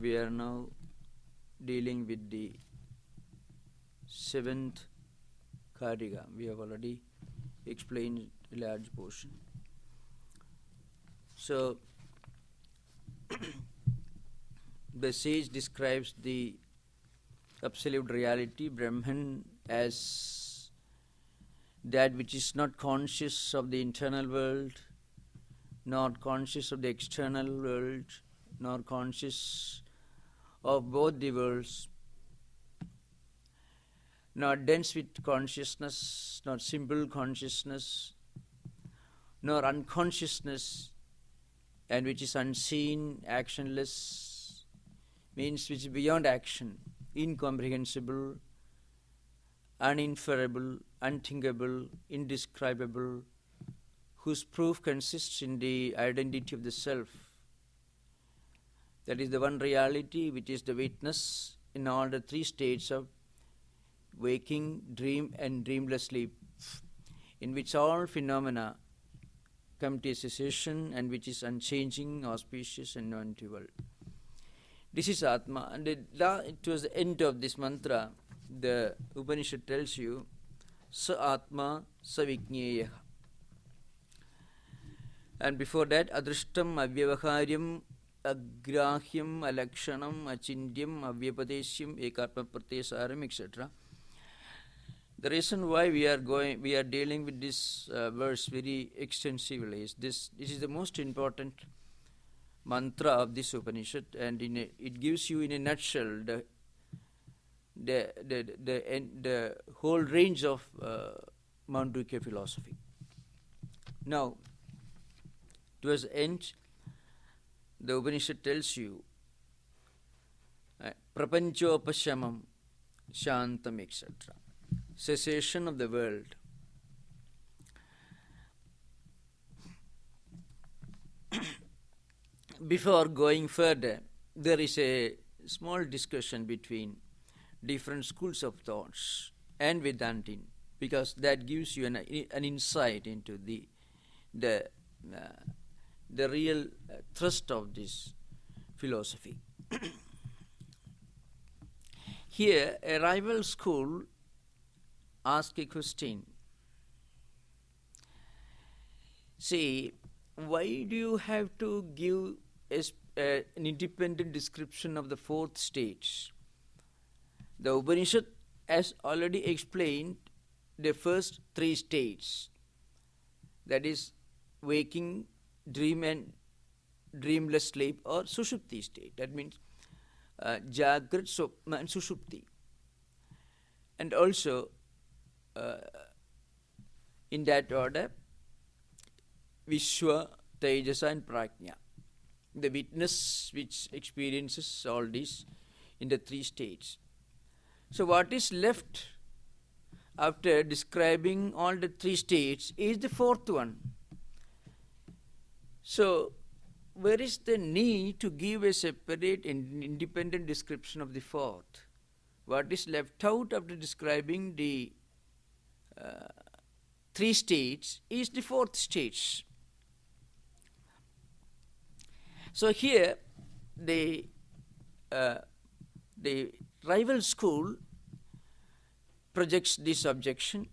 We are now dealing with the 7th karika. We have already explained a large portion. So, the sage describes the absolute reality, Brahman, as that which is not conscious of the internal world, not conscious of the external world, nor conscious of both the worlds, not dense with consciousness, not simple consciousness, nor unconsciousness, and which is unseen, actionless, means which is beyond action, incomprehensible, uninferable, unthinkable, indescribable, whose proof consists in the identity of the self. That is the one reality which is the witness in all the three states of waking, dream and dreamless sleep, in which all phenomena come to a cessation and which is unchanging, auspicious and non-dual. This is Atma, and towards the end of this mantra, the Upanishad tells you, Sa Atma Sa Vijñeya. And before that, Adrishtam Avyavaharyam Agrahyam Alakshanam Achindyam Avyapadesyam Ekatma Pratyasaram, etc. The reason why we are dealing with this verse very extensively is this is the most important mantra of this Upanishad, and it gives you in a nutshell the whole range of Mandukya philosophy. Now, towards the end, the Upanishad tells you prapanchopashamam shantam, etc. Cessation of the world. Before going further, there is a small discussion between different schools of thoughts and Vedantin, because that gives you an insight into the real thrust of this philosophy. Here, a rival school asks a question. See, why do you have to give an independent description of the fourth stage? The Upanishad has already explained the first three states, that is, waking, dream and dreamless sleep, or sushupti state. That means Jagrat, Swapna and Sushupti. And also, in that order, Vishwa, Tejasa and Prajna, the witness which experiences all this in the three states. So what is left after describing all the three states is the fourth one. So where is the need to give a separate and independent description of the fourth? What is left out after describing the three states is the fourth stage. So here the rival school projects this objection.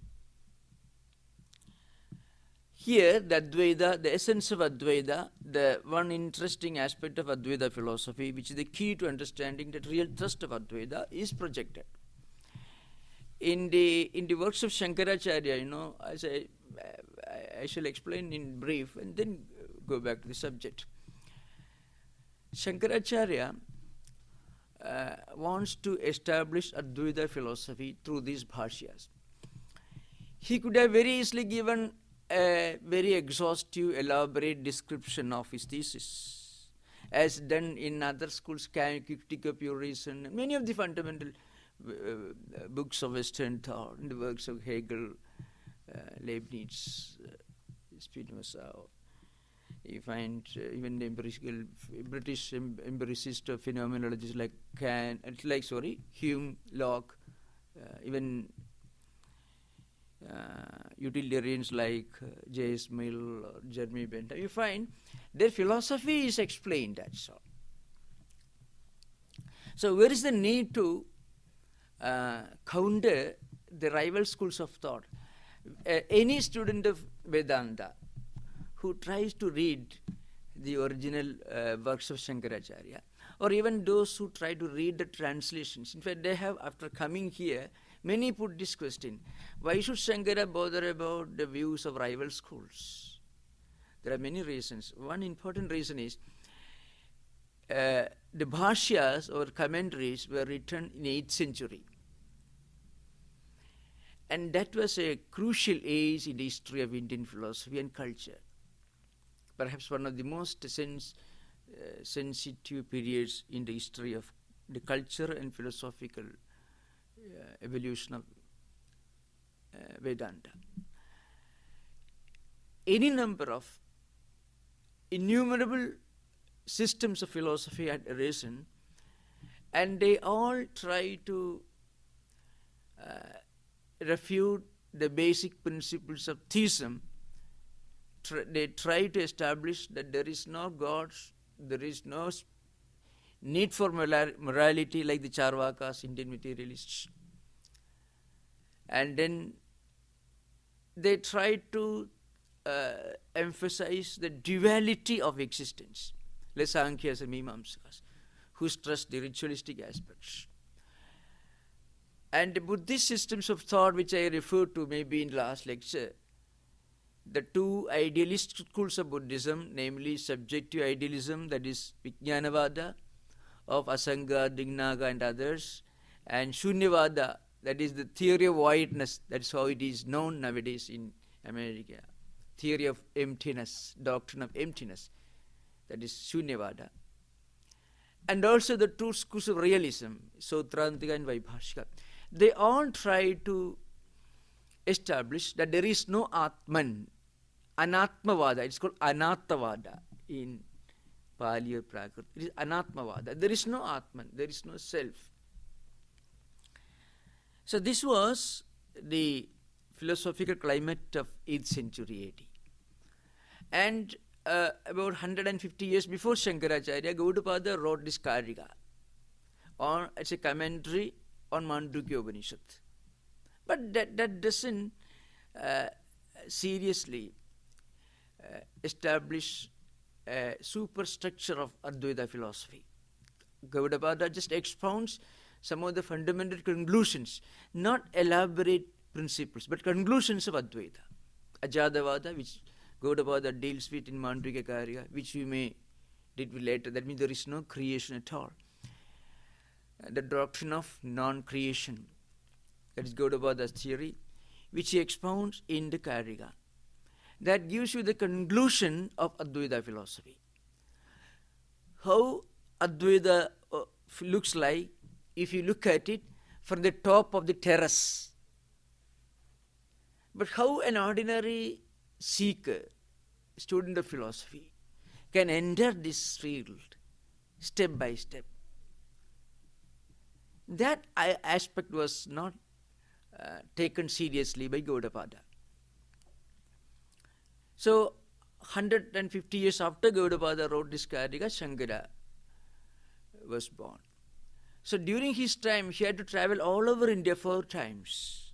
Here the Advaita, the essence of Advaita, the one interesting aspect of Advaita philosophy, which is the key to understanding the real thrust of Advaita, is projected. In the works of Shankaracharya, as I shall explain in brief and then go back to the subject. Shankaracharya wants to establish Advaita philosophy through these bhashyas. He could have very easily given a very exhaustive, elaborate description of his thesis, as done in other schools, Critique of Pure Reason, many of the fundamental books of Western thought, in the works of Hegel, Leibniz, Spinoza. You find even the British empiricist phenomenologists like Hume, Locke, even utilitarians like J.S. Mill or Jeremy Bentham. You find their philosophy is explained, that's all. So where is the need to counter the rival schools of thought? Any student of Vedanta who tries to read the original works of Shankaracharya, or even those who try to read the translations. In fact, they have, after coming here, many put this question: why should Shankara bother about the views of rival schools? There are many reasons. One important reason is the bhashyas or commentaries were written in 8th century. And that was a crucial age in the history of Indian philosophy and culture. Perhaps one of the most sensitive periods in the history of the culture and philosophical evolution of Vedanta. Any number of innumerable systems of philosophy had arisen, and they all try to refute the basic principles of theism. They try to establish that there is no God, there is no need for morality like the Charvakas, Indian materialists. And then they try to emphasize the duality of existence, like Sankhyas and Mimamsakas, who stress the ritualistic aspects. And the Buddhist systems of thought, which I referred to maybe in last lecture, the two idealist schools of Buddhism, namely subjective idealism, that is Vijnanavada of Asanga, Dignaga and others, and Shunyavada, that is the theory of voidness, that's how it is known nowadays in America, theory of emptiness, doctrine of emptiness, that is Shunyavada. And also the two schools of realism, Sautrantika and Vaibhashika. They all try to establish that there is no Atman, Anatmavada. It's called Anattavada in Pali or Prakrit. It is Anatmavada. There is no Atman, there is no self. So this was the philosophical climate of 8th century AD. And about 150 years before Shankaracharya, Gaudapada wrote this karika as a commentary on Mandukya Upanishad. But that doesn't seriously establish a superstructure of Advaita philosophy. Gaudapada just expounds some of the fundamental conclusions, not elaborate principles, but conclusions of Advaita. Ajadavada, which Gaudapada deals with in Mandukya Karika, which we may deal with later. That means there is no creation at all. The doctrine of non-creation, that is Gaudapada's theory, which he expounds in the Karika. That gives you the conclusion of Advaita philosophy. How Advaita looks like if you look at it from the top of the terrace. But how an ordinary seeker, student of philosophy, can enter this field step by step. That aspect was not taken seriously by Gaudapada. So, 150 years after Gaudapada wrote this Karika, Shankara was born. So, during his time, he had to travel all over India 4 times.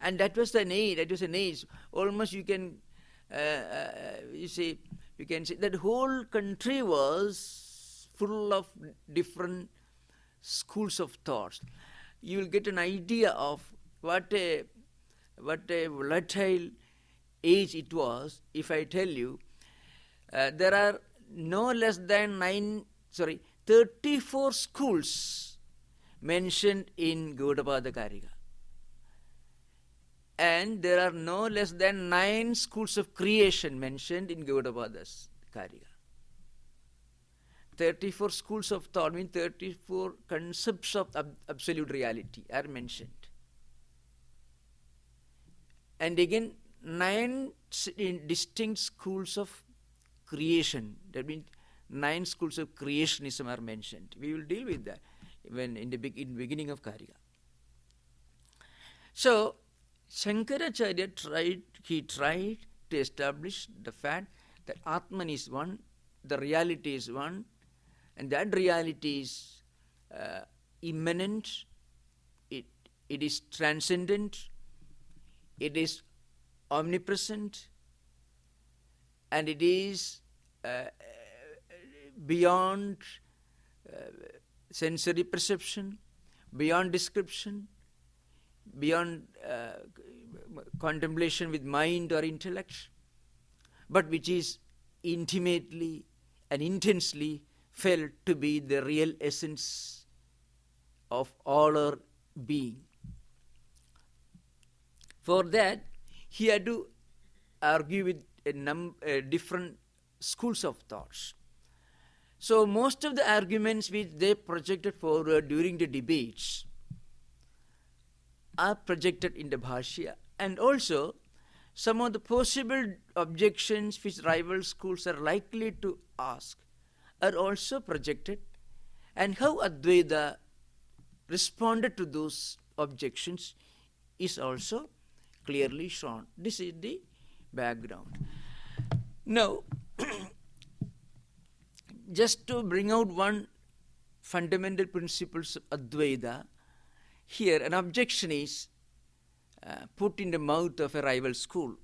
And that was an age. Almost you can, you can say that whole country was full of different schools of thoughts. You will get an idea of what a volatile age it was if I tell you there are no less than 34 schools mentioned in Gaudapada Karika. And there are no less than 9 schools of creation mentioned in Gaudapada's Karika. 34 schools of thought mean 34 concepts of absolute reality are mentioned. And again, 9 distinct schools of creation. That means 9 schools of creationism are mentioned. We will deal with that when in the beginning of Karika. So, Shankaracharya tried to establish the fact that Atman is one, the reality is one, and that reality is immanent, it is transcendent, it is omnipresent, and it is beyond sensory perception, beyond description, beyond contemplation with mind or intellect, but which is intimately and intensely felt to be the real essence of all our being. For that, he had to argue with different schools of thoughts. So most of the arguments which they projected forward during the debates are projected in the Bhashya, and also some of the possible objections which rival schools are likely to ask are also projected, and how Advaita responded to those objections is also clearly shown. This is the background. Now, just to bring out one fundamental principles of Advaita, here an objection is put in the mouth of a rival school.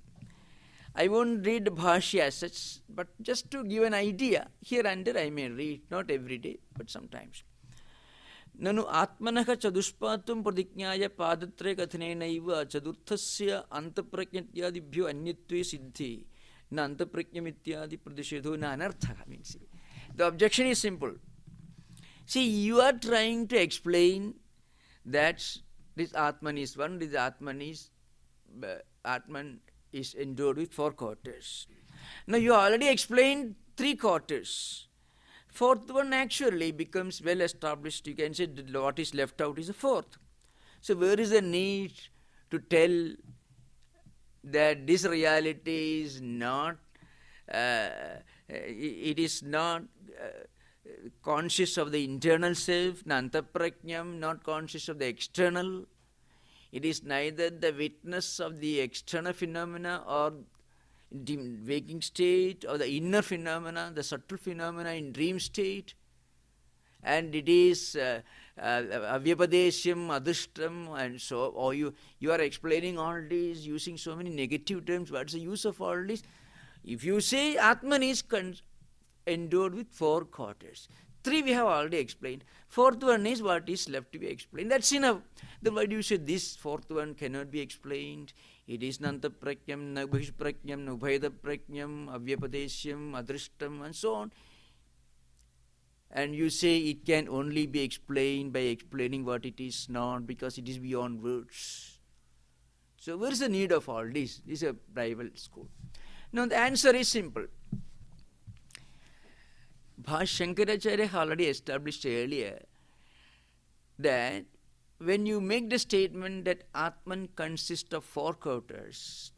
I won't read the Bhashya as such, but just to give an idea, here and there I may read, not every day, but sometimes. Nanu atmanaka chadushpatum pradiknyaya padatraya kathanenaiva chadurthasya antapragnyatyadibhyo anyatve siddhi na antapragnamityadi pradishedho na anarthaka. Means the objection is simple. See, you are trying to explain that this Atman is one, this Atman is endowed with 4 quarters. Now you already explained 3 quarters. 4th one actually becomes well established. You can say that what is left out is the 4th. So where is the need to tell that this reality is not, it is not conscious of the internal self, nantaprajnam, not conscious of the external. It is neither the witness of the external phenomena or the waking state, or the inner phenomena, the subtle phenomena in dream state. And it is avyapadesyam, adhishtam, and so, or you are explaining all this using so many negative terms. What's the use of all this? If you say Atman is endowed with 4 quarters. 3 we have already explained. 4th one is what is left to be explained. That's enough. Then why do you say this 4th one cannot be explained? It is nantaprajnam, na bhishprajnam, na ubhayadaprajnam, avyapadesyam, adrishtam, and so on. And you say it can only be explained by explaining what it is not, because it is beyond words. So where is the need of all this? This is a rival school. Now the answer is simple. Shankaracharya already established earlier that when you make the statement that Atman consists of 4 quarters,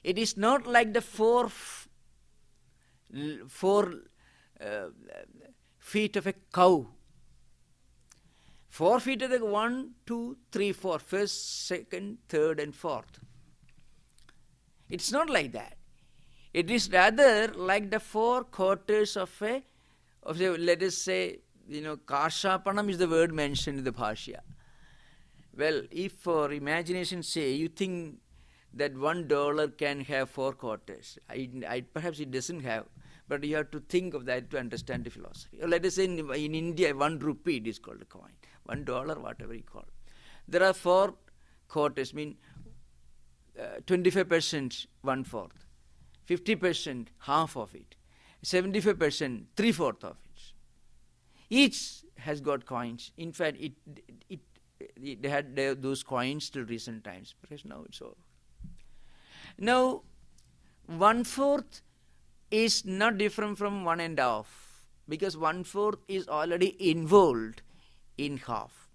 it is not like the four feet of a cow. 4 feet of the 1, 2, 3, 4, first, second, third, and fourth. It's not like that. It is rather like the 4 quarters of a, let us say, karshapanam is the word mentioned in the Bhashya. Well, if for imagination's sake you think that $1 can have 4 quarters, perhaps it doesn't have, but you have to think of that to understand the philosophy. Or let us say in India, 1 rupee it is called a coin, $1, whatever you call it. There are 4 quarters, 25%, 1/4, 50%, half of it, 75%, 3/4 of it. Each has got coins. In fact, they had those coins till recent times, because now it's over. Now, 1/4 is not different from 1 1/2, because 1/4 is already involved in half.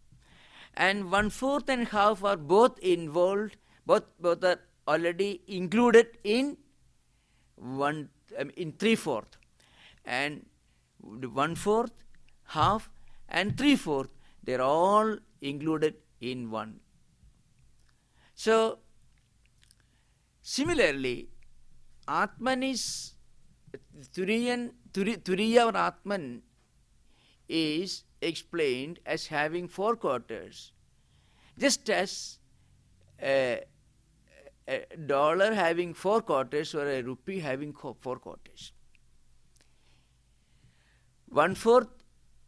And 1/4 and half are both involved, both are already included in 3/4. And 1/4, half, and 3/4, they're all included in 1. So, similarly, Atman is Turiya or Atman is explained as having 4 quarters, just as a dollar having 4 quarters or a rupee having 4 quarters. 1/4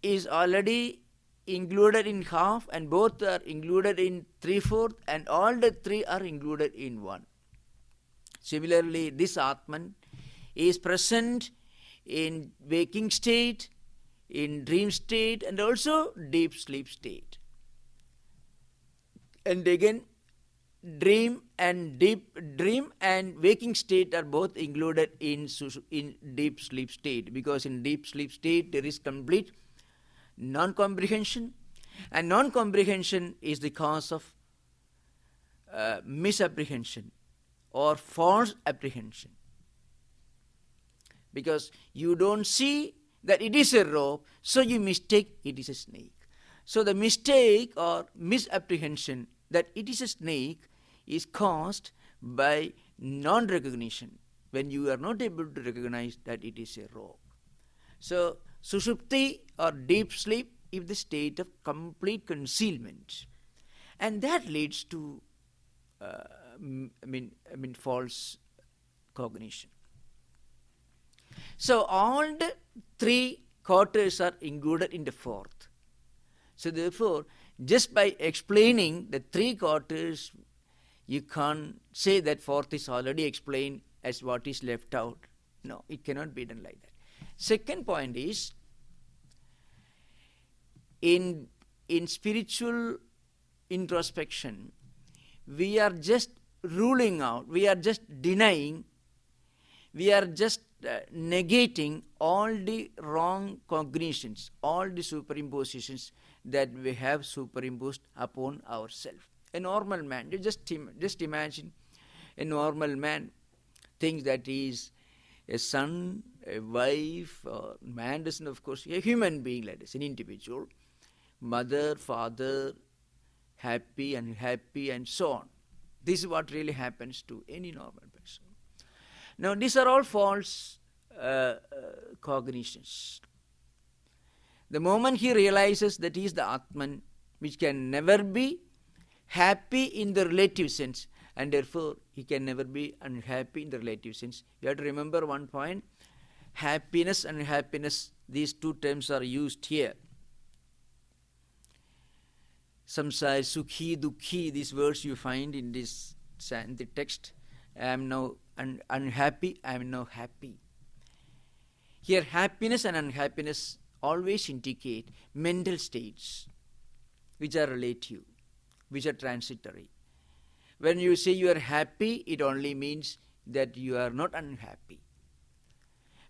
is already included in half, and both are included in 3/4, and all the 3 are included in 1. Similarly, this Atman is present in waking state, in dream state, and also deep sleep state. And again, dream and waking state are both included in deep sleep state, because in deep sleep state there is complete non-comprehension, and non-comprehension is the cause of misapprehension or false apprehension, because you don't see that it is a rope, so you mistake it is a snake. So the mistake or misapprehension that it is a snake is caused by non-recognition, when you are not able to recognize that it is a rope. So sushupti or deep sleep is the state of complete concealment, and that leads to false cognition. So all the 3 quarters are included in the 4th. So therefore, just by explaining the 3 quarters, you can't say that 4th is already explained as what is left out. No, it cannot be done like that. Second point is, in spiritual introspection, we are just ruling out, we are just denying, we are just negating all the wrong cognitions, all the superimpositions that we have superimposed upon ourselves. A normal man, you just imagine a normal man thinks that he is a son, a wife, or man doesn't, of course, a human being, like this, an individual, mother, father, happy, unhappy, and so on. This is what really happens to any normal person. Now, these are all false cognitions. The moment he realizes that he is the Atman, which can never be happy in the relative sense, and therefore he can never be unhappy in the relative sense. You have to remember one point: happiness and unhappiness, these 2 terms are used here. Samsara, sukhi, dukhi, these words you find in the text. I am now unhappy, I am now happy. Here, happiness and unhappiness always indicate mental states which are relative, which are transitory. When you say you are happy, it only means that you are not unhappy,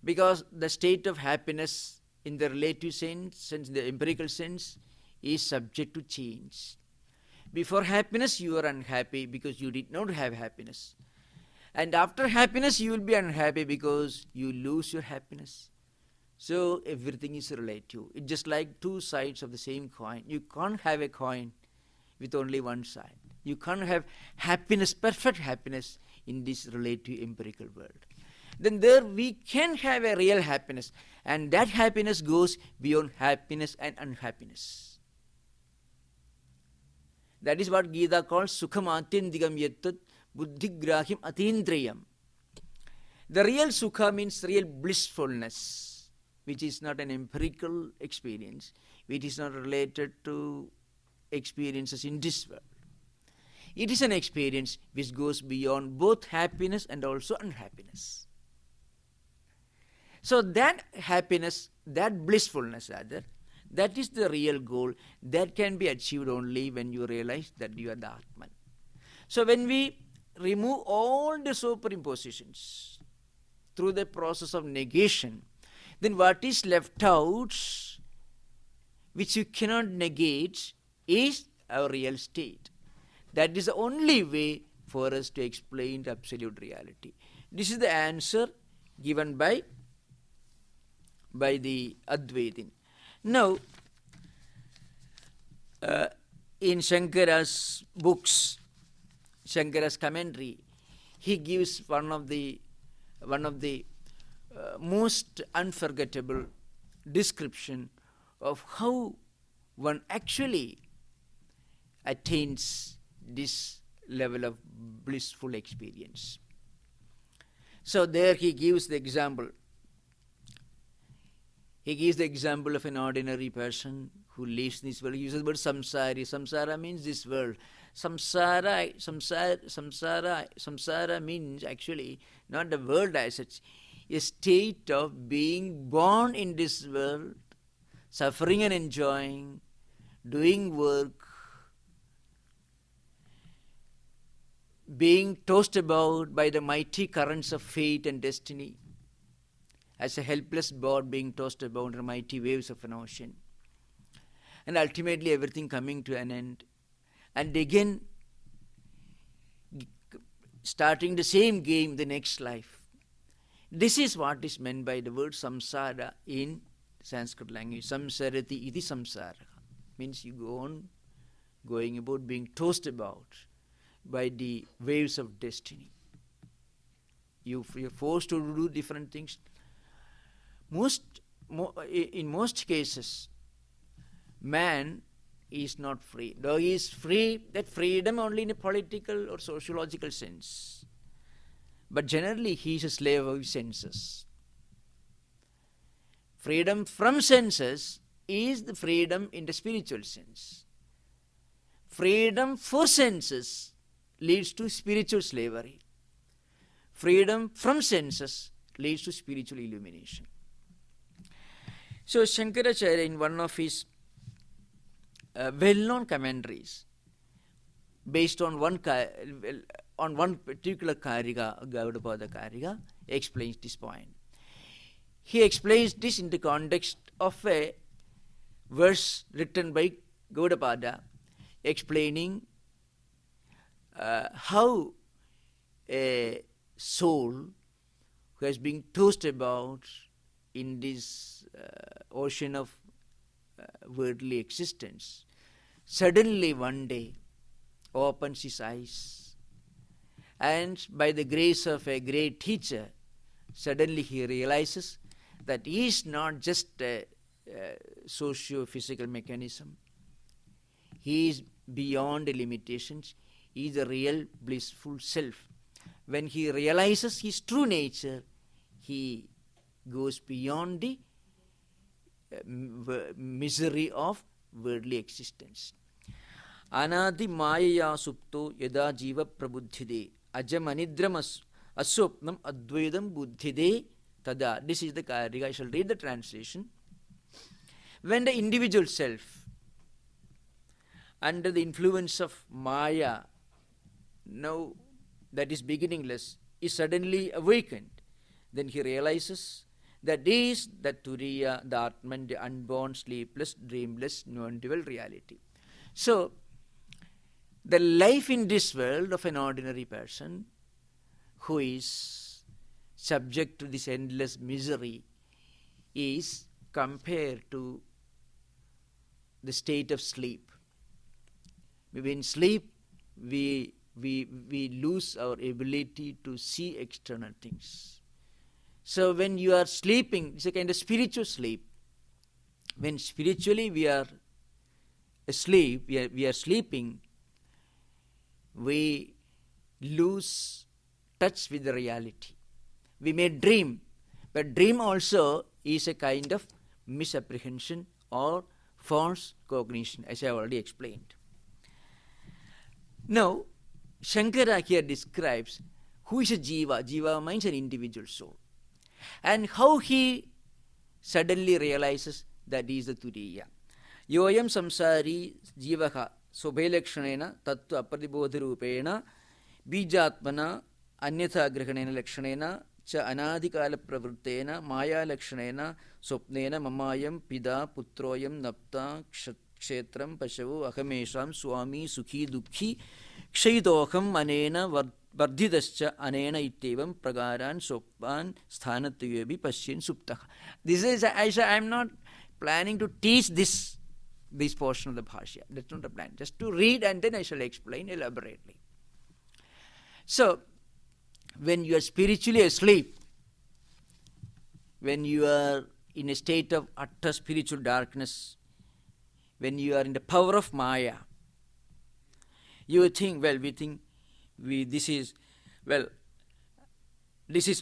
because the state of happiness in the relative sense, the empirical sense, is subject to change. Before happiness, you are unhappy because you did not have happiness. And after happiness, you will be unhappy because you lose your happiness. So everything is relative. It's just like 2 sides of the same coin. You can't have a coin with only one side. You can't have happiness, perfect happiness, in this relative empirical world. Then there we can have a real happiness, and that happiness goes beyond happiness and unhappiness. That is what Gita calls sukham atyandikam yattat buddhigrahim atindriyam. The real sukha means real blissfulness, which is not an empirical experience, which is not related to experiences in this world. It is an experience which goes beyond both happiness and also unhappiness. So that happiness, that blissfulness rather, that is the real goal that can be achieved only when you realize that you are the Atman. So when we remove all the superimpositions through the process of negation, then what is left out, which you cannot negate, is our real state. That is the only way for us to explain the absolute reality. This is the answer given by the Advaitin. Now, in Shankara's books, Shankara's commentary, he gives one of the most unforgettable description of how one actually attains this level of blissful experience. So there he gives the example. He gives the example of an ordinary person who lives in this world. He uses the word samsari. Samsara means this world. Samsara means actually not the world as such, a state of being born in this world, suffering and enjoying, doing work, being tossed about by the mighty currents of fate and destiny, as a helpless boat being tossed about in the mighty waves of an ocean, and ultimately everything coming to an end, and again starting the same game the next life. This is what is meant by the word samsara in Sanskrit language. Samsarati iti samsara means you go on going about, being tossed about by the waves of destiny. You're forced to do different things. In most cases, man is not free. Though he is free, that freedom only in a political or sociological sense. But generally, he is a slave of his senses. Freedom from senses is the freedom in the spiritual sense. Freedom for senses leads to spiritual slavery. Freedom from senses leads to spiritual illumination. So Shankaracharya, in one of his well-known commentaries, based on one particular karika, Gaudapada karika, explains this point. He explains this in the context of a verse written by Gaudapada, explaining how a soul who has been tossed about in this ocean of worldly existence suddenly one day opens his eyes, and by the grace of a great teacher, suddenly he realizes that he is not just a socio-physical mechanism. He is beyond the limitations. He is a real blissful self. When he realizes his true nature, he goes beyond the misery of worldly existence. Anadi mayaya supto yada jiva prabuddhide ajam anidram aswapnam advaidam buddhide tada. This is the karika. I shall read the translation. When the individual self, under the influence of Maya, now that is beginningless, is suddenly awakened, then he realizes that is the Turiya, the Atman, the unborn, sleepless, dreamless, non-dual reality. So, the life in this world of an ordinary person who is subject to this endless misery is compared to the state of sleep. Maybe in sleep, we lose our ability to see external things. So when you are sleeping, it's a kind of spiritual sleep. When spiritually we are asleep, we are sleeping, we lose touch with the reality. We may dream, but dream also is a kind of misapprehension or false cognition, as I have already explained. Now, Shankara here describes who is a jiva. Jiva means an individual soul. And how he suddenly realizes that he is the Turiya. Yoyam samsari jivaha sobhelakshanena tattva apradibodharupena bijatmana anyatha grahanena lakshanena cha anadikala pravruttena maya lakshanena swapnena mamayam pida putroyam napta kshetram pashavu ahamesham swami sukhi dukhi kshayidoham anena vardhidascha anena ittevam pragaran soppan sthanatyavi pashyin suptah. This is, I am not planning to teach this portion of the bhashya. That's not the plan. Just to read and then I shall explain elaborately. So, when you are spiritually asleep, when you are in a state of utter spiritual darkness, when you are in the power of Maya, you think, this is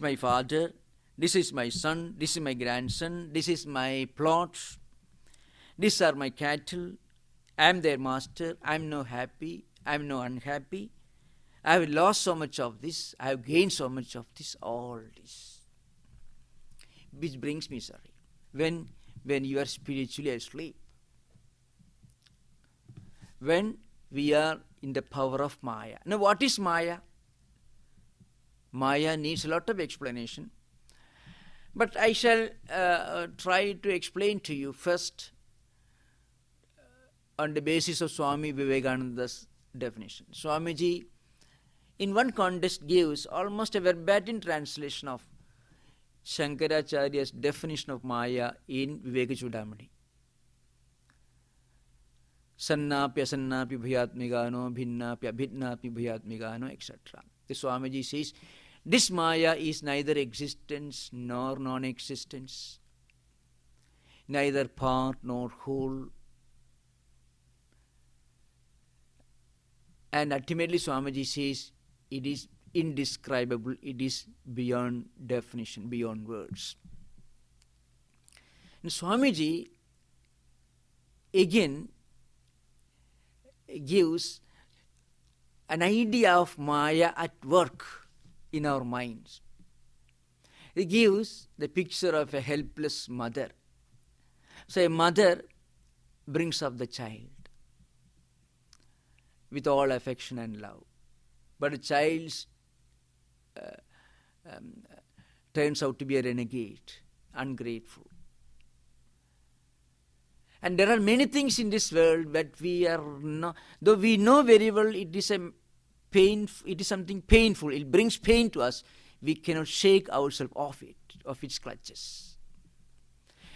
my father, this is my son, this is my grandson, this is my plot, these are my cattle, I am their master, I am no happy, I am no unhappy, I have lost so much of this, I have gained so much of this, all this, which brings misery when you are spiritually asleep. When we are in the power of Maya. Now, what is Maya? Maya needs a lot of explanation. But I shall try to explain to you first on the basis of Swami Vivekananda's definition. Swamiji, in one context, gives almost a verbatim translation of Shankaracharya's definition of Maya in Viveka-Chudamani. Sannapya sannapi bhayatmigano, bhinnapya bhinnapya bhayatmigano, etc. The Swamiji says, this Maya is neither existence nor non-existence, neither part nor whole. And ultimately Swamiji says, it is indescribable, it is beyond definition, beyond words. And Swamiji again gives an idea of Maya at work in our minds. He gives the picture of a helpless mother. So a mother brings up the child with all affection and love. But the child turns out to be a renegade, ungrateful. And there are many things in this world that we are not, though we know very well it is something painful, it brings pain to us, we cannot shake ourselves off its clutches.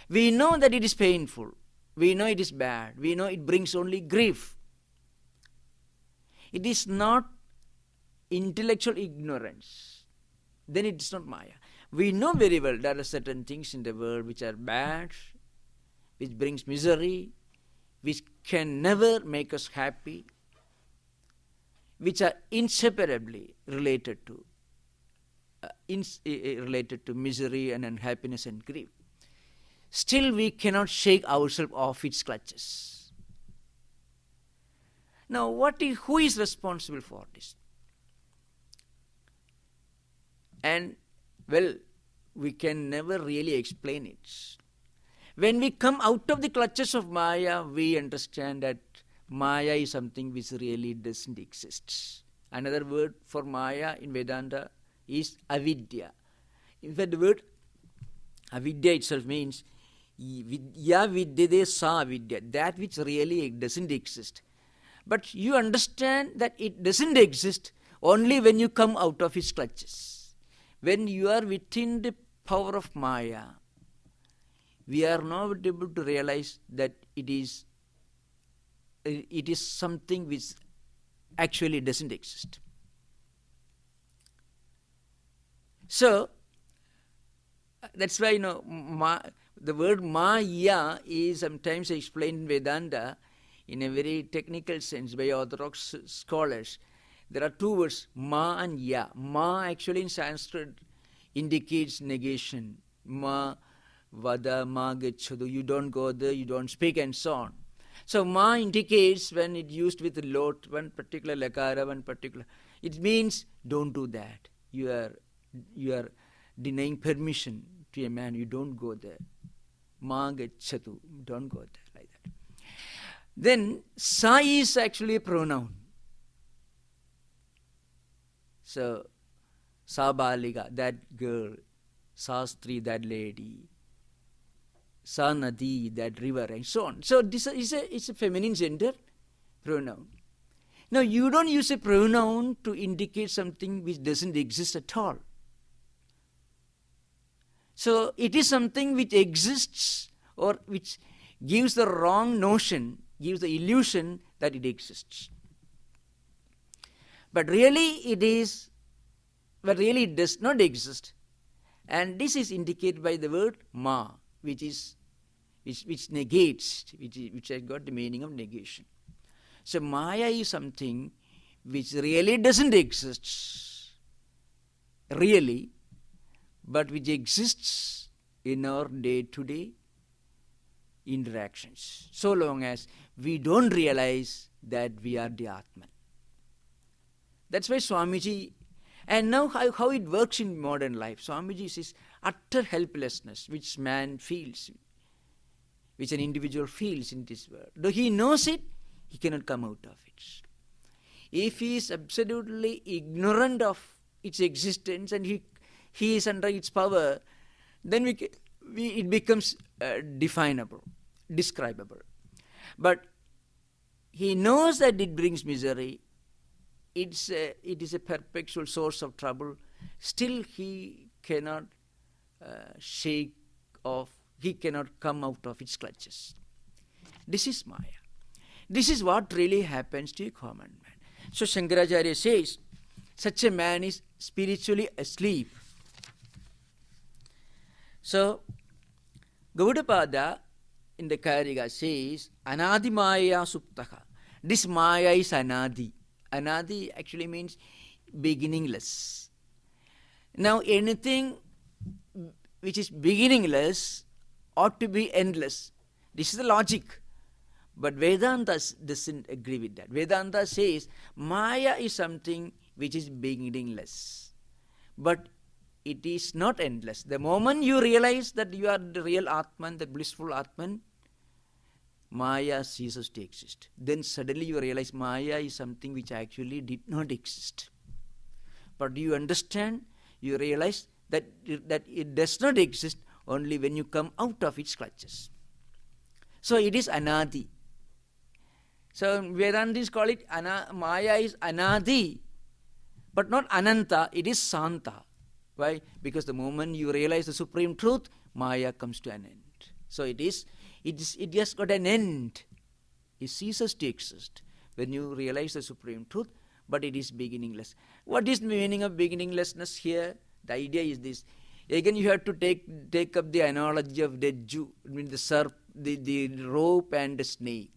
We know that it is painful, we know it is bad, we know it brings only grief. It is not intellectual ignorance, then it is not Maya. We know very well there are certain things in the world which are bad, which brings misery, which can never make us happy, which are inseparably related to misery and unhappiness and grief. Still we cannot shake ourselves off its clutches. Now who is responsible for this? And we can never really explain it. When we come out of the clutches of Maya, we understand that Maya is something which really doesn't exist. Another word for Maya in Vedanta is avidya. In fact, the word avidya itself means vidya vidyate sa avidya, that which really doesn't exist. But you understand that it doesn't exist only when you come out of its clutches. When you are within the power of Maya, we are not able to realize that it is something which actually doesn't exist. So, that's why, the word Maya is sometimes explained in Vedanta in a very technical sense by Orthodox scholars. There are two words, Ma and Ya. Ma actually in Sanskrit indicates negation. Ma vada, ma gachadu, you don't go there, you don't speak, and so on. So ma indicates, when it used with lot, one particular lakara, one particular, it means don't do that. You are denying permission to a man, you don't go there. Ma gachadu, don't go there, like that. Then sa is actually a pronoun. So sa baliga, that girl, sastri, that lady, sa nadi, that river, and so on. So this is a feminine gender pronoun. Now you don't use a pronoun to indicate something which doesn't exist at all. So it is something which exists, or which gives the wrong notion, gives the illusion that it exists. But really it does not exist. And this is indicated by the word ma. which negates, which has got the meaning of negation. So Maya is something which really doesn't exist, really, but which exists in our day-to-day interactions, so long as we don't realize that we are the Atman. That's why Swamiji, and now how it works in modern life, Swamiji says utter helplessness which man feels, which an individual feels in this world. Though he knows it, he cannot come out of it. If he is absolutely ignorant of its existence and he is under its power, then it becomes definable, describable. But he knows that it brings misery. It is a perpetual source of trouble. Still he cannot shake off, he cannot come out of its clutches. This is Maya. This is what really happens to a common man. So Shankaracharya says, such a man is spiritually asleep. So Gaudapada in the Karika says, Anadi Maya Suptaha. This Maya is Anadi. Anadi actually means beginningless. Now anything which is beginningless ought to be endless. This is the logic. But Vedanta doesn't agree with that. Vedanta says Maya is something which is beginningless. But it is not endless. The moment you realize that you are the real Atman, the blissful Atman, Maya ceases to exist. Then suddenly you realize Maya is something which actually did not exist. But you understand, you realize that it does not exist only when you come out of its clutches. So it is Anadi. So Vedantis call it Maya is Anadi, but not Ananta, it is Santa. Why? Because the moment you realize the supreme truth, Maya comes to an end. So it just got an end. It ceases to exist when you realize the supreme truth, but it is beginningless. What is the meaning of beginninglessness here? The idea is this. Again, you have to take up the analogy of the Jew, I mean the rope and the snake.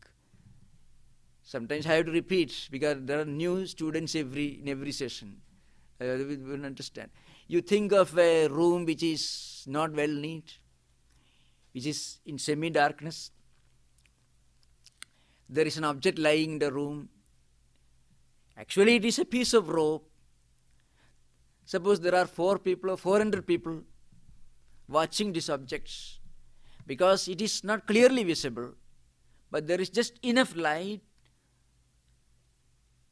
Sometimes I have to repeat because there are new students in every session. We will understand. You think of a room which is not well neat, which is in semi-darkness. There is an object lying in the room. Actually, it is a piece of rope. Suppose there are 4 people or 400 people watching these objects, because it is not clearly visible, but there is just enough light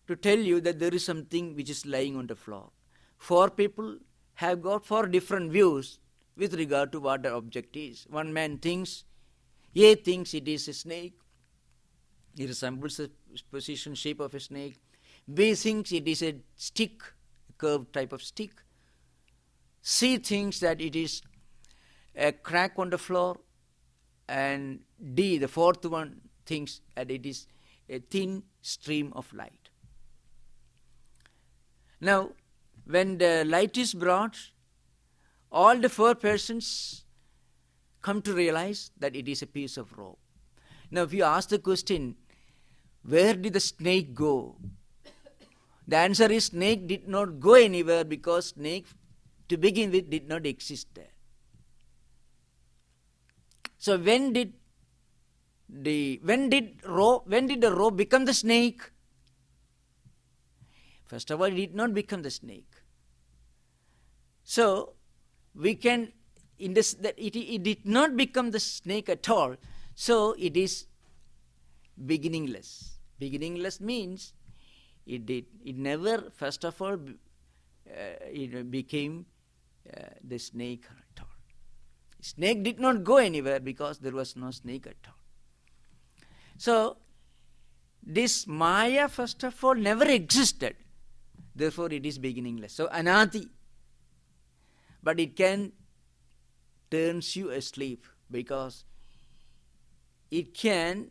to tell you that there is something which is lying on the floor. 4 people have got 4 different views with regard to what the object is. One man thinks, A thinks it is a snake. It resembles the position, shape of a snake. B thinks it is a stick, a curved type of stick. C thinks that it is a crack on the floor. And D, the 4th one, thinks that it is a thin stream of light. Now, when the light is brought, all the 4 persons come to realize that it is a piece of rope. Now, if you ask the question, where did the snake go? The answer is snake did not go anywhere, because snake, to begin with, did not exist there. So when did the rope become the snake? First of all, it did not become the snake. So we can, it did not become the snake at all. So it is beginningless. Beginningless means it never, first of all, it became the snake at all. Snake did not go anywhere because there was no snake at all. So this Maya, first of all, never existed. Therefore, it is beginningless. So Anadi. But it can turns you asleep, because it can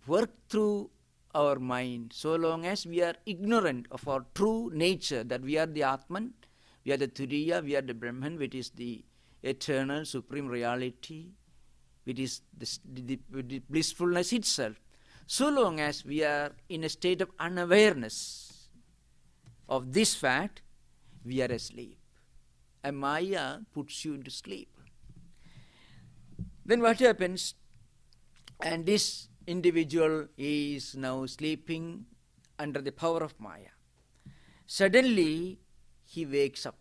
work through our mind so long as we are ignorant of our true nature, that we are the Atman, we are the Turiya, we are the Brahman, which is the eternal supreme reality, which is the blissfulness itself. So long as we are in a state of unawareness of this fact, we are asleep. And Maya puts you into sleep. Then what happens? And this individual is now sleeping under the power of Maya. Suddenly, he wakes up.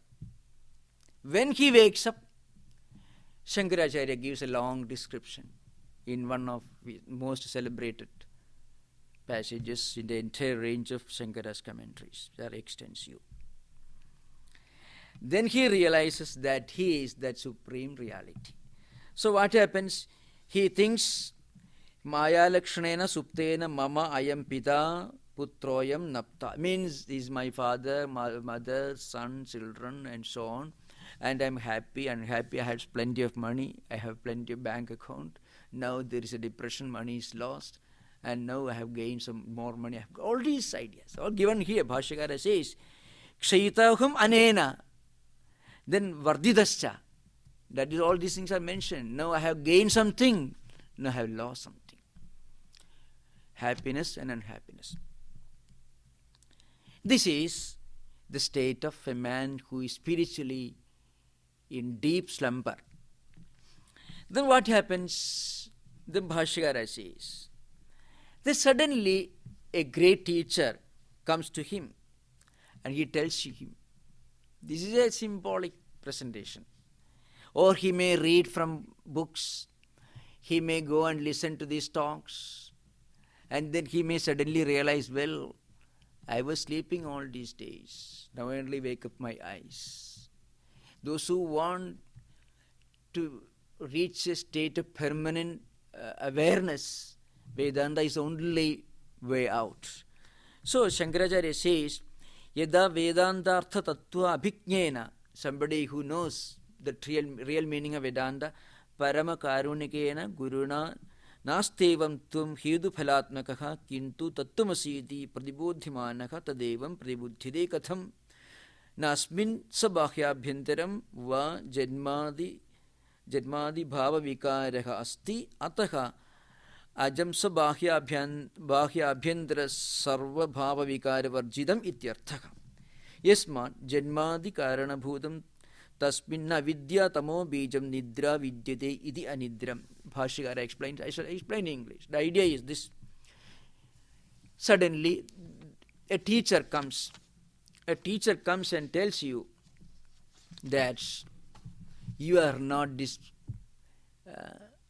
When he wakes up, Shankaracharya gives a long description in one of the most celebrated passages in the entire range of Shankara's commentaries. They are extensive. Then he realizes that he is that supreme reality. So what happens? He thinks, Maya lakshanena suptena mama ayam pita putroyam napta. Means this is my father, my mother, son, children, and so on. And I'm happy, I have plenty of money, I have plenty of bank account. Now there is a depression, money is lost, and now I have gained some more money. I have all these ideas, all given here. Bhashyakara says, Kshayitahum anena, then vardidascha. That is, all these things are mentioned. Now I have gained something, now I have lost something. Happiness and unhappiness. This is the state of a man who is spiritually in deep slumber. Then what happens? The Bhashyakara says, then suddenly a great teacher comes to him and he tells him, this is a symbolic presentation. Or he may read from books, he may go and listen to these talks, and then he may suddenly realize, well, I was sleeping all these days, now I only wake up my eyes. Those who want to reach a state of permanent awareness, Vedanta is only way out. So Shankaracharya says, Yada Vedantartha Tattva Abhijnena, somebody who knows the real meaning of Vedanta, Parama Karunikena Guruna Nastevam Tum Hedu Phalatmakaha Kintu Tattvamasiti Pradibodhimanaka Tadevam Pradibudhide Katham Nasmin Sabhahyabhyantaram Va Janmadi Bhava Vikaraha Asti Ataha Ajam Sabhahyabhyantara Sarva Bhava Vikara Varjidam Ityarthaka Yasmat Janmadi Karana Bhutam Tasminna Vidya Tamo Bijam Nidra Vidyate Iti Anidram. Bhashyakara explains, I shall explain in English. The idea is this. Suddenly, a teacher comes and tells you that you are not this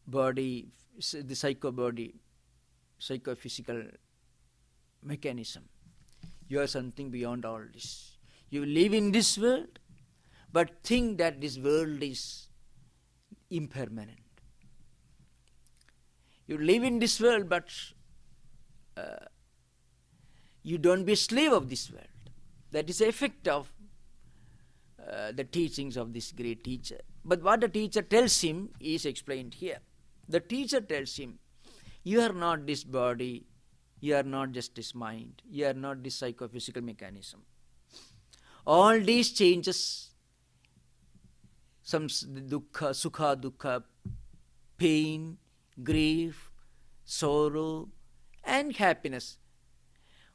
body, the psychophysical mechanism. You are something beyond all this. You live in this world, but think that this world is impermanent. You live in this world, but you don't be a slave of this world. That is the effect of the teachings of this great teacher. But what the teacher tells him is explained here. The teacher tells him, you are not this body, you are not just this mind, you are not this psychophysical mechanism. All these changes, some dukkha, sukha, dukkha, pain, grief, sorrow, and happiness.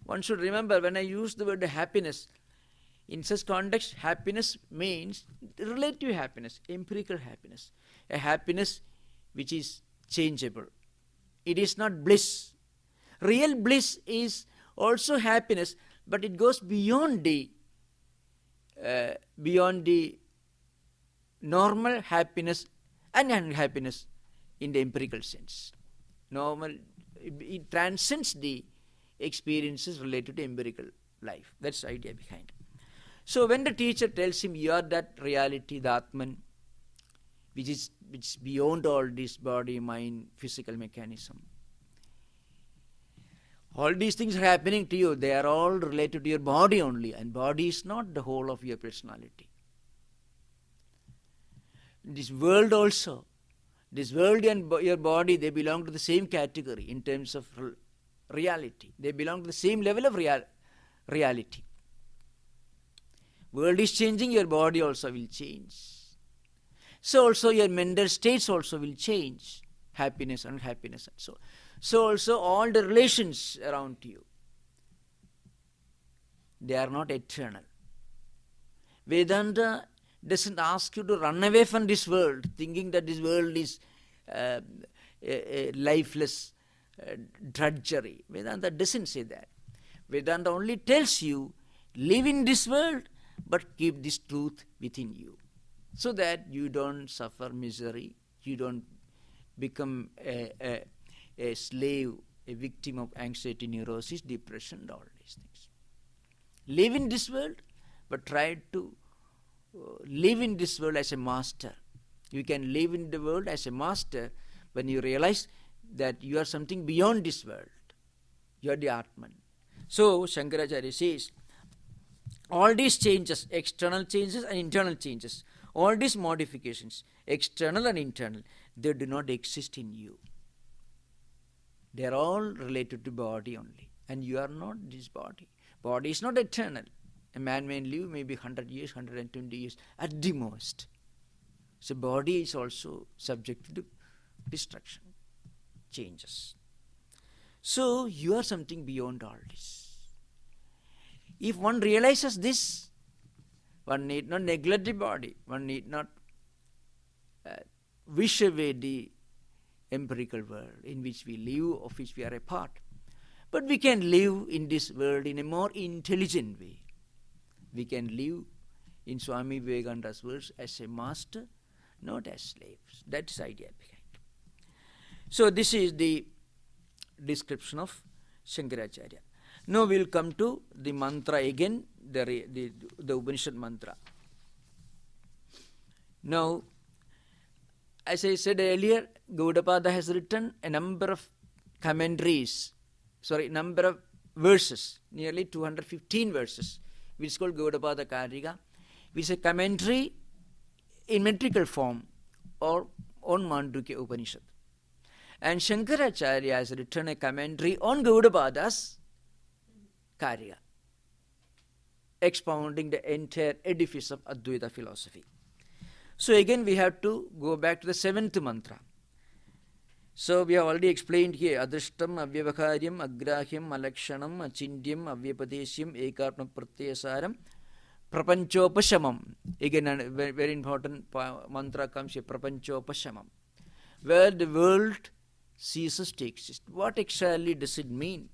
One should remember, when I use the word happiness, in such context, happiness means relative happiness, empirical happiness, a happiness which is changeable. It is not bliss. Real bliss is also happiness, but it goes beyond the normal happiness and unhappiness in the empirical sense. It transcends the experiences related to empirical life. That's the idea behind it. So when the teacher tells him, you are that reality, the Atman, which is beyond all this body, mind, physical mechanism. All these things are happening to you. They are all related to your body only, and body is not the whole of your personality. This world also, this world and your body, they belong to the same category in terms of reality. They belong to the same level of reality. World is changing, your body also will change. So also your mental states also will change. happiness, unhappiness, and so on. So also all the relations around you, they are not eternal. Vedanta doesn't ask you to run away from this world, thinking that this world is a lifeless drudgery. Vedanta doesn't say that. Vedanta only tells you, live in this world, but keep this truth within you, so that you don't suffer misery, you don't become a slave, a victim of anxiety, neurosis, depression, and all these things. Live in this world, but try to live in this world as a master. You can live in the world as a master when you realize that you are something beyond this world. You are the Atman. So Shankaracharya says, all these changes, external changes and internal changes, all these modifications, external and internal, they do not exist in you. They are all related to body only. And you are not this body. Body is not eternal. A man may live maybe 100 years, 120 years at the most. So body is also subject to destruction, changes. So you are something beyond all this. If one realizes this, one need not neglect the body. One need not wish away the empirical world in which we live, of which we are a part. But we can live in this world in a more intelligent way. We can live, in Swami Vivekananda's words, as a master, not as slaves. That's the idea behind. So this is the description of Shankaracharya. Now we will come to the mantra again, the Upanishad mantra. Now, as I said earlier, Gaudapada has written a number of number of verses, nearly 215 verses, which is called Gaudapada Karika, which is a commentary in metrical form or on Mandukya Upanishad. And Shankaracharya has written a commentary on Gaudapada's Karika, expounding the entire edifice of Advaita philosophy. So again we have to go back to the 7th mantra. So we have already explained here, Adrishtam, Avyavakaryam, Agrahyam, Alakshanam, Achindyam, Avyapadesyam, Ekartma Pratyasaram, Prapanchopashamam. Again a very important mantra comes here, Prapanchopashamam, where the world ceases to exist. What exactly does it mean?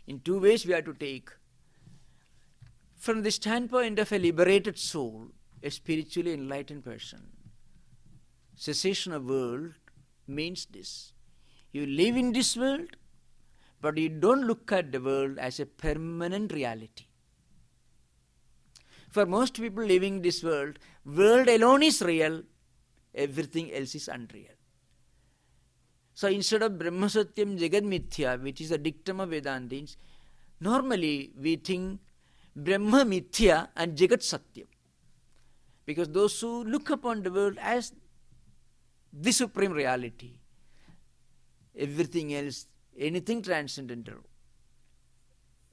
In two ways we have to take. From the standpoint of a liberated soul, a spiritually enlightened person, cessation of world means this. You live in this world, but you don't look at the world as a permanent reality. For most people living in this world alone is real, everything else is unreal. So instead of Brahma Satyam Jagad Mithya, which is a dictum of Vedantins, normally we think Brahma Mithya and Jagat Satyam. Because those who look upon the world as the supreme reality, everything else, anything transcendental,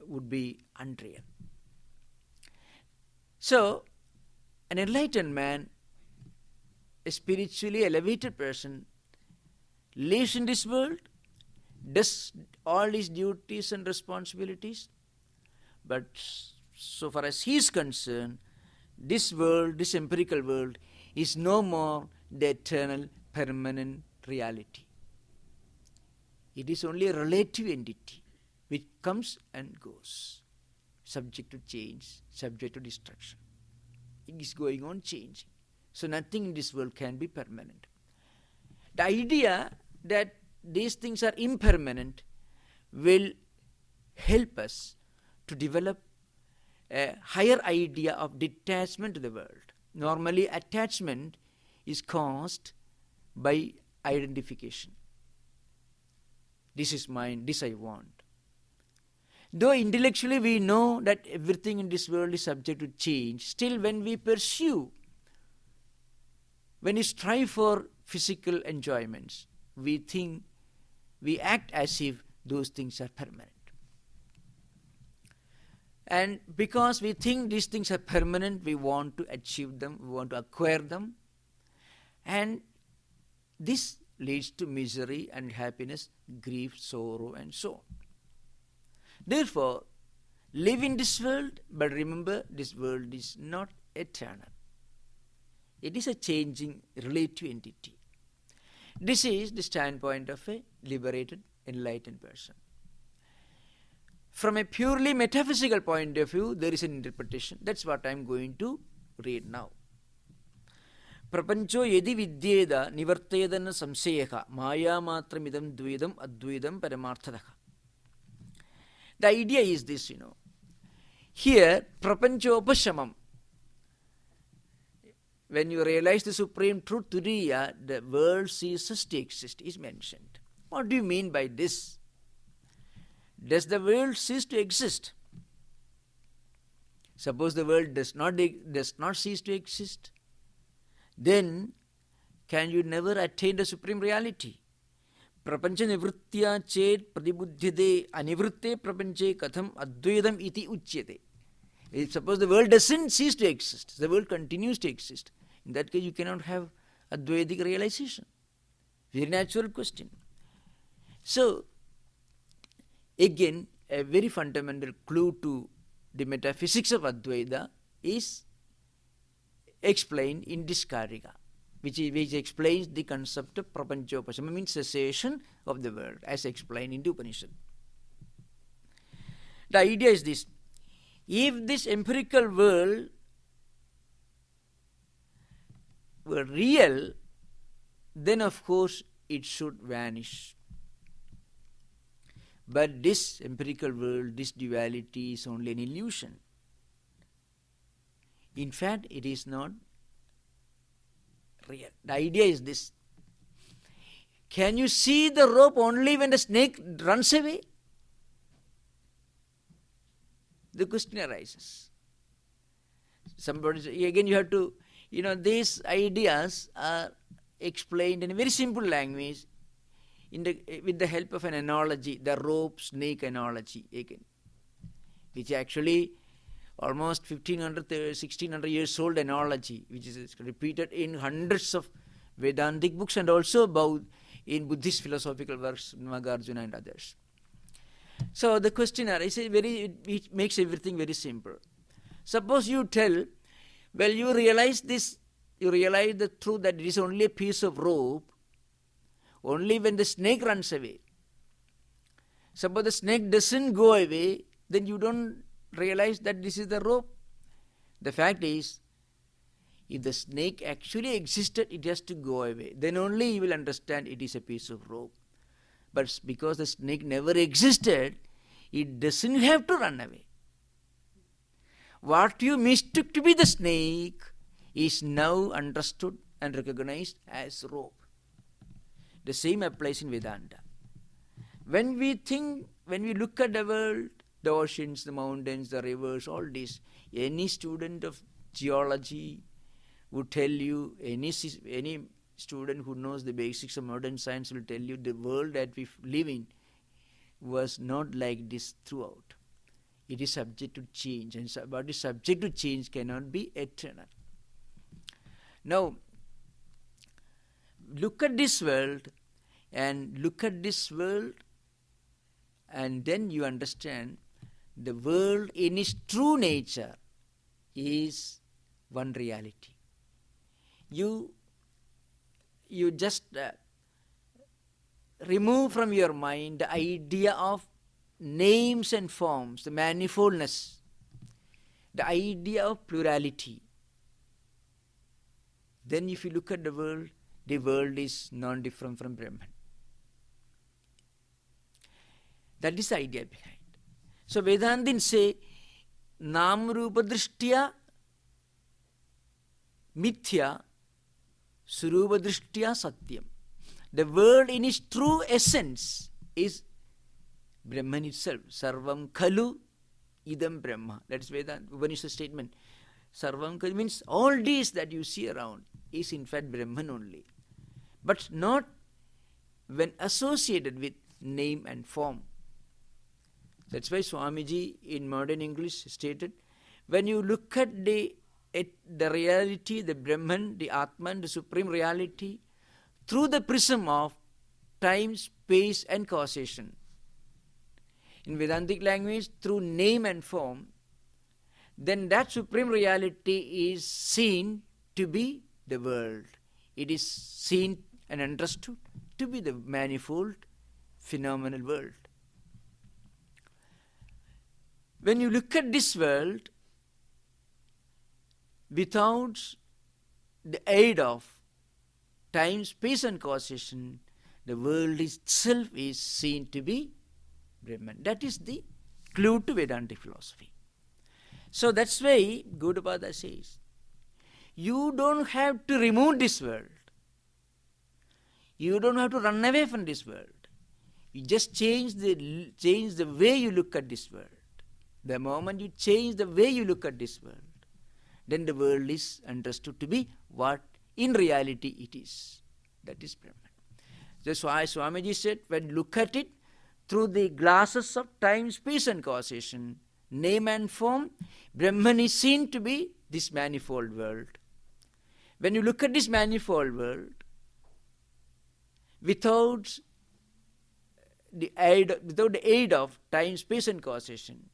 would be unreal. So, an enlightened man, a spiritually elevated person, lives in this world, does all his duties and responsibilities, but so far as he is concerned, this world, this empirical world, is no more the eternal, permanent reality. It is only a relative entity which comes and goes, subject to change, subject to destruction. It is going on changing. So nothing in this world can be permanent. The idea that these things are impermanent will help us to develop a higher idea of detachment to the world. Normally, attachment is caused by identification. This is mine, this I want. Though intellectually we know that everything in this world is subject to change, still when we pursue, when we strive for physical enjoyments, we act as if those things are permanent. And because we think these things are permanent, we want to achieve them, we want to acquire them. And This leads to misery, unhappiness, grief, sorrow, and so on. Therefore, live in this world, but remember this world is not eternal. It is a changing relative entity. This is the standpoint of a liberated, enlightened person. From a purely metaphysical point of view, there is an interpretation. That's what I'm going to read now. Prapancho yedi vidyeda nivartedana samseyaka maya matramidam dvidam advidam paramarthadaka. The idea is this, Here, prapanchopashamam. When you realize the supreme truth, Turiya, the world ceases to exist, is mentioned. What do you mean by this? Does the world cease to exist? Suppose the world does not cease to exist, then can you never attain the supreme reality? Prapancha nivritya ched pradibudhyade anivritte prapanche katham advaidam iti uchyate. If suppose the world doesn't cease to exist, the world continues to exist, in that case you cannot have Advaitic realization. Very natural question. So, again, a very fundamental clue to the metaphysics of Advaita is explained in this karika, which explains the concept of prapanchopasama, means cessation of the world, as explained in the Upanishad. The idea is this: if this empirical world were real, then of course it should vanish. But this empirical world, this duality is only an illusion. In fact, it is not real. The idea is this: can you see the rope only when the snake runs away? The question arises. Somebody, again you have to, these ideas are explained in a very simple language with the help of an analogy, the rope-snake analogy again, which actually almost 1500, 1600 years old analogy, which is repeated in hundreds of Vedantic books and also in Buddhist philosophical works, Nagarjuna and others. So the question arises, it makes everything very simple. Suppose you tell, well, you realize the truth that it is only a piece of rope only when the snake runs away. Suppose the snake doesn't go away, then you don't realize that this is the rope. The fact is, if the snake actually existed, it has to go away. Then only you will understand it is a piece of rope. But because the snake never existed, it doesn't have to run away. What you mistook to be the snake is now understood and recognized as rope. The same applies in Vedanta. When we look at the world, the oceans, the mountains, the rivers, all this, any student of geology would tell you, any student who knows the basics of modern science will tell you the world that we live in was not like this throughout. It is subject to change, and what is subject to change cannot be eternal. Now, look at this world, and then you understand the world in its true nature is one reality. You just remove from your mind the idea of names and forms, the manifoldness, the idea of plurality. Then if you look at the world is non-different from Brahman. That is the idea behind. So Vedantins say, Nam Rupa Drishtya Mithya Surupa Drishtya Satyam. The world in its true essence is Brahman itself. Sarvam Khalu Idam Brahma. That is Vedanta Upanishad statement. Sarvam Khalu means all this that you see around is in fact Brahman only. But not when associated with name and form. That's why Swamiji in modern English stated, when you look at the reality, the Brahman, the Atman, the supreme reality, through the prism of time, space and causation. In Vedantic language, through name and form, then that supreme reality is seen to be the world. It is seen and understood to be the manifold phenomenal world. When you look at this world without the aid of time, space and causation, the world itself is seen to be Brahman. That is the clue to Vedantic philosophy. So that's why Gaudapada says, you don't have to remove this world. You don't have to run away from this world. You just change the way you look at this world. The moment you change the way you look at this world, then the world is understood to be what in reality it is. That is Brahman. That's why Swamiji said, when look at it through the glasses of time, space and causation, name and form, Brahman is seen to be this manifold world. When you look at this manifold world, without the aid of time, space and causation,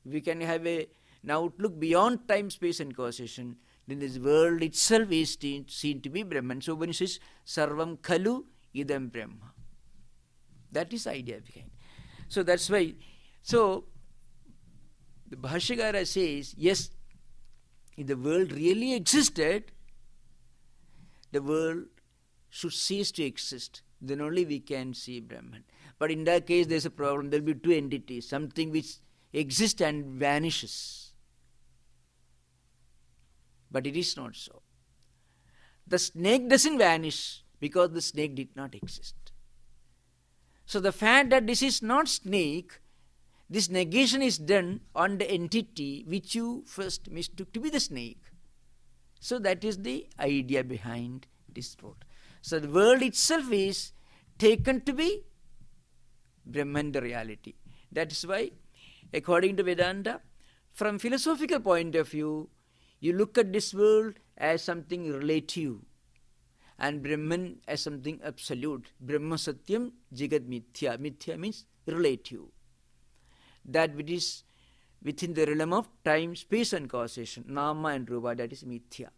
we can have an outlook beyond time, space and causation, then this world itself is seen to be Brahman. So when it says, Sarvam Khalu Idam Brahma. That is the idea behind. So that's why, so the Bhashyakara says, yes, if the world really existed, the world should cease to exist. Then only we can see Brahman. But in that case, there's a problem. There will be two entities, something which exists and vanishes. But it is not so. The snake doesn't vanish because the snake did not exist. So the fact that this is not snake, this negation is done on the entity which you first mistook to be the snake. So that is the idea behind this thought. So the world itself is taken to be Brahman, the reality. That is why, according to Vedanta, from philosophical point of view, you look at this world as something relative and Brahman as something absolute. Brahma Satyam Jagat Mithya. Mithya means relative. That which is within the realm of time, space and causation. Nama and Rupa, that is Mithya.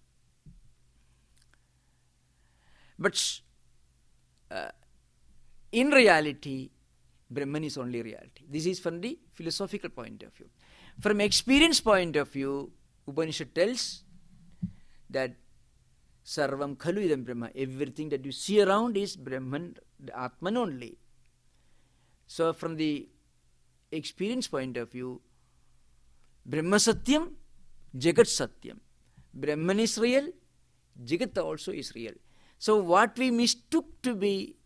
But in reality, Brahman is only reality. This is from the philosophical point of view. From experience point of view, Upanishad tells that Sarvam Khalu Idam Brahma. Everything that you see around is Brahman, the Atman only. So from the experience point of view, Brahma Satyam, Jagat Satyam. Brahman is real, Jagat also is real. So what we mistook to be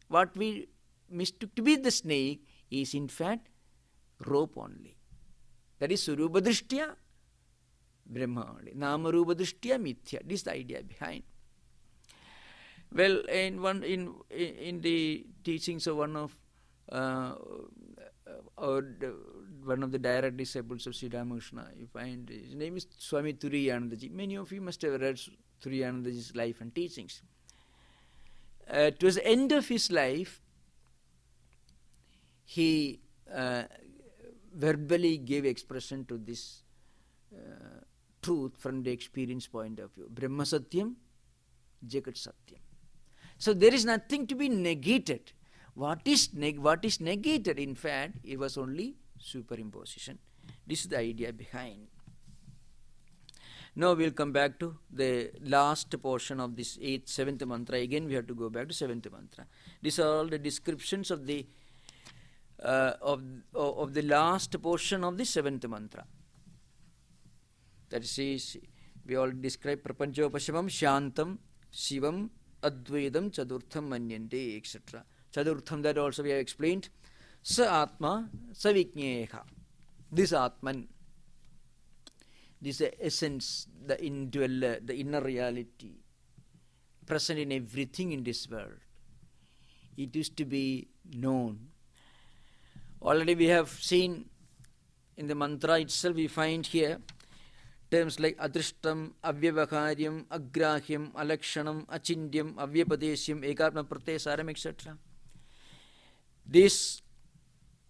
the snake is in fact rope only. That is Surupa Drishtya, Brahma only. Nama Rupa Drishtya, Mithya. This is the idea behind. Well, one of the teachings of one of the direct disciples of Sri Ramakrishna, you find his name is Swami Tattwamayananda. Many of you must have read Turiyanandaji's life and teachings. Towards the end of his life, he verbally gave expression to this truth from the experience point of view. Brahma Satyam, Jagat Satyam. So there is nothing to be negated. What is negated, in fact, it was only superimposition. This is the idea behind. Now we'll come back to the last portion of this 7th mantra. Again, we have to go back to 7th mantra. These are all the descriptions of the last portion of the 7th mantra. That is, we all describe Prapanchopashamam, Shantam, Shivam, Advaitam, Chadurtham, Manyante, etc. Chadurtham, that also we have explained. Sa Atma, Sa Vikneha. This Atman, this essence, the indweller, the inner reality, present in everything in this world. It is to be known. Already we have seen in the mantra itself, we find here terms like adrishtam, avyavakaryam, agrahyam, alakshanam, achindyam, avyapadesyam, ekatma pratyasaram, etc. This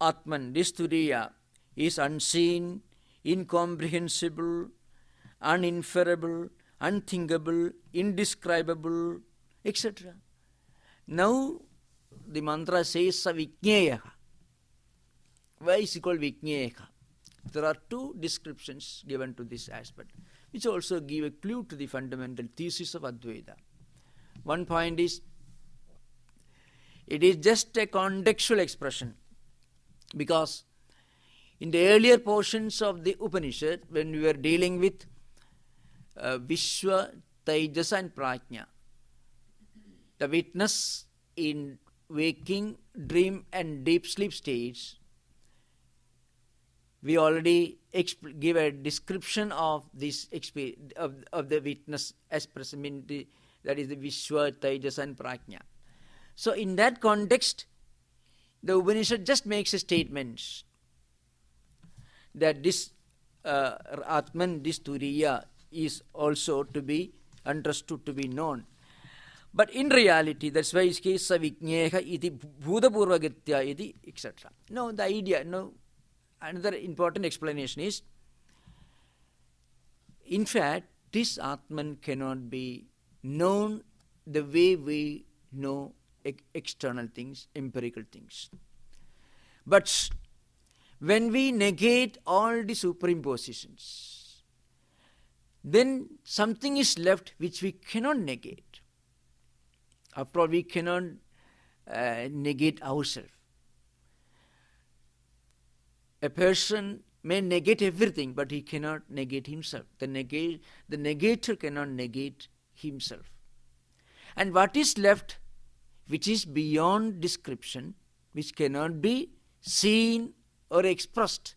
Atman, this Turiya, is unseen, incomprehensible, uninferable, unthinkable, indescribable, etc. Now the mantra says Savijñeya. Why is it called Vijñeya? There are two descriptions given to this aspect, which also give a clue to the fundamental thesis of Advaita. One point is, it is just a contextual expression, because in the earlier portions of the Upanishad, when we were dealing with Vishwa, Tejas and Prajna, the witness in waking, dream and deep sleep states, we already give a description of this experience of the witness as present, that is the Vishwa, Tejas and Prajna. So in that context, the Upanishad just makes a statement that this Atman, this Turiya, is also to be understood, to be known. But in reality, that's why it's case Savijñeha iti bhutapurvagatya iti, etc. No, the idea, another important explanation is, in fact, this Atman cannot be known the way we know external things, empirical things. But when we negate all the superimpositions, then something is left which we cannot negate. After all, we cannot negate ourselves. A person may negate everything, but he cannot negate himself. The negator cannot negate himself. And what is left, which is beyond description, which cannot be seen or expressed,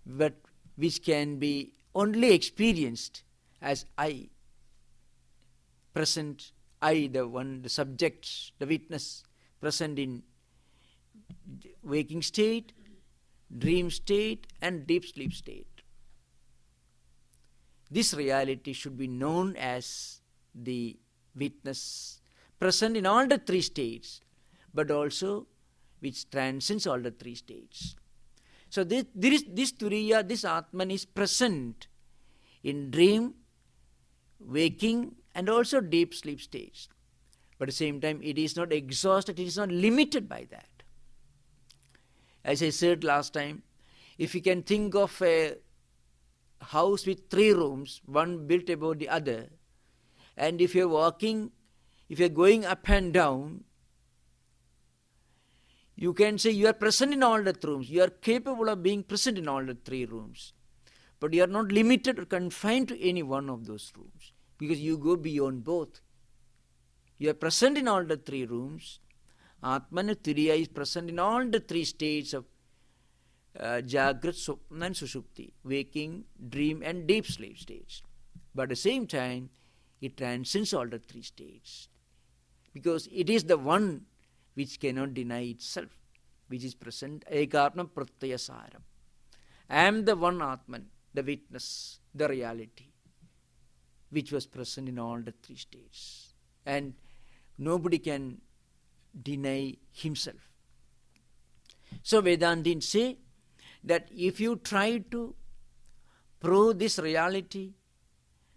but which can be only experienced as I, present, I, the one, the subject, the witness, present in waking state, dream state and deep sleep state. This reality should be known as the witness, present in all the three states, but also which transcends all the three states. So this Turiya, this Atman is present in dream, waking and also deep sleep states. But at the same time, it is not exhausted, it is not limited by that. As I said last time, if you can think of a house with 3 rooms, one built above the other, and if you're walking, if you're going up and down, you can say you are present in all the rooms. You are capable of being present in all the 3 rooms. But you are not limited or confined to any one of those rooms, because you go beyond both. You are present in all the 3 rooms. Atman Turiya is present in all the 3 states of Jagrat, Swapna and Sushupti, waking, dream and deep sleep states. But at the same time, it transcends all the 3 states, because it is the one which cannot deny itself, which is present, ekatma pratyasaram. I am the one Atman, the witness, the reality, which was present in all the 3 states. And nobody can deny himself. So Vedantins say that if you try to prove this reality,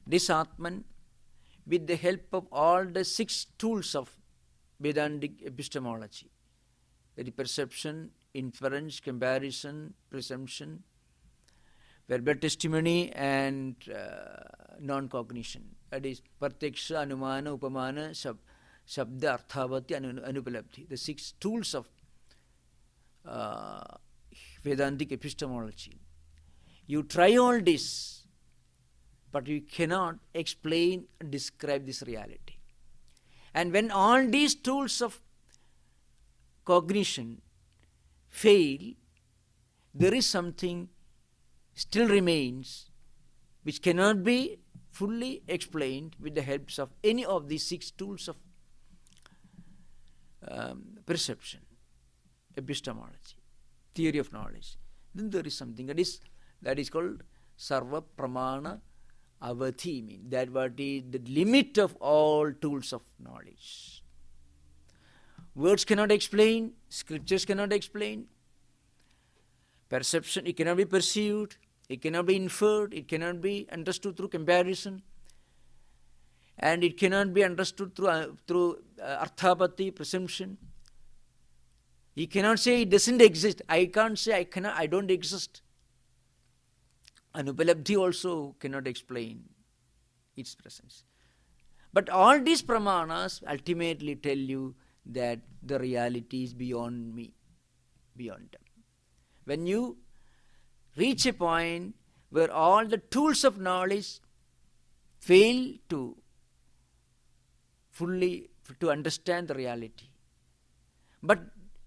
this Atman, with the help of all the 6 tools of Vedantic epistemology, that is perception, inference, comparison, presumption, verbal testimony and non-cognition, that is pratyaksha, anumana, upamana, Shabda, Arthavati, Anupalabdhi, the 6 tools of Vedantic epistemology. You try all this, but you cannot explain and describe this reality. And when all these tools of cognition fail, there is something still remains which cannot be fully explained with the helps of any of these 6 tools of perception, epistemology, theory of knowledge. Then there is something that is called Sarva Pramana Avadhi means that what is the limit of all tools of knowledge. Words cannot explain, scriptures cannot explain, perception, it cannot be perceived, it cannot be inferred, it cannot be understood through comparison, and it cannot be understood through arthapati, presumption. You cannot say it doesn't exist. I can't say I don't exist. Anupalabdhi also cannot explain its presence. But all these pramanas ultimately tell you that the reality is beyond me, beyond them. When you reach a point where all the tools of knowledge fail to fully to understand the reality, but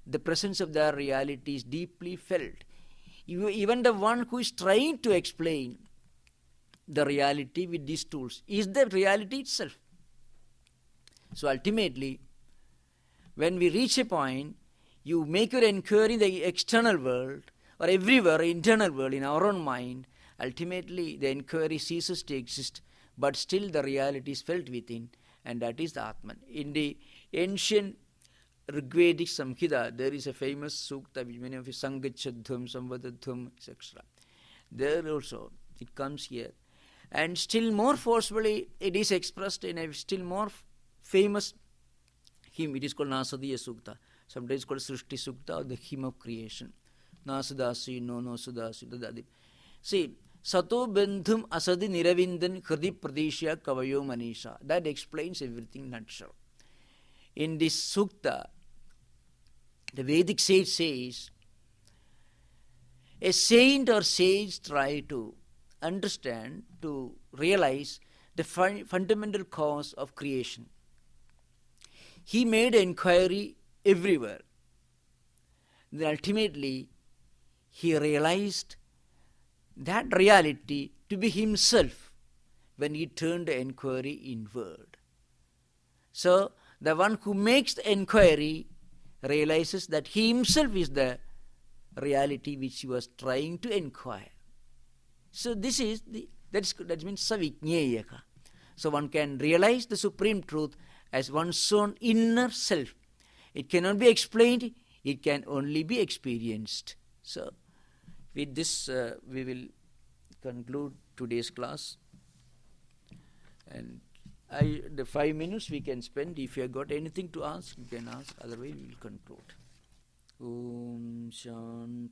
the presence of the reality is deeply felt. Even the one who is trying to explain the reality with these tools is the reality itself. So ultimately, when we reach a point, you make your inquiry in the external world or everywhere, internal world, in our own mind, ultimately the inquiry ceases to exist, but still the reality is felt within, and that is the Atman. In the ancient Rigvedic Samhita, there is a famous sukta which many of you Sangachadhvam, Samvadadhvam, etc. There also, it comes here. And still more forcefully, it is expressed in a still more famous hymn. It is called Nasadiya Sukta. Sometimes called Srishti Sukta, or the hymn of creation. Nasadasi, no Sudasi, Dadadi. See, Sato Bendhum Asadi Niravindan Hridi Pradeshya Kavayo Manisha. That explains everything in a nutshell. In this sukta, the Vedic sage says, a saint or sage try to understand, to realize the fundamental cause of creation. He made inquiry everywhere. Then ultimately, he realized that reality to be himself when he turned the inquiry inward. So, the one who makes the inquiry realizes that he himself is the reality which he was trying to inquire. So this is that means savijñeyaka. So one can realize the supreme truth as one's own inner self. It cannot be explained, it can only be experienced. So with this we will conclude today's class. And the 5 minutes we can spend. If you have got anything to ask, you can ask. Otherwise, we will conclude. Om Shanti.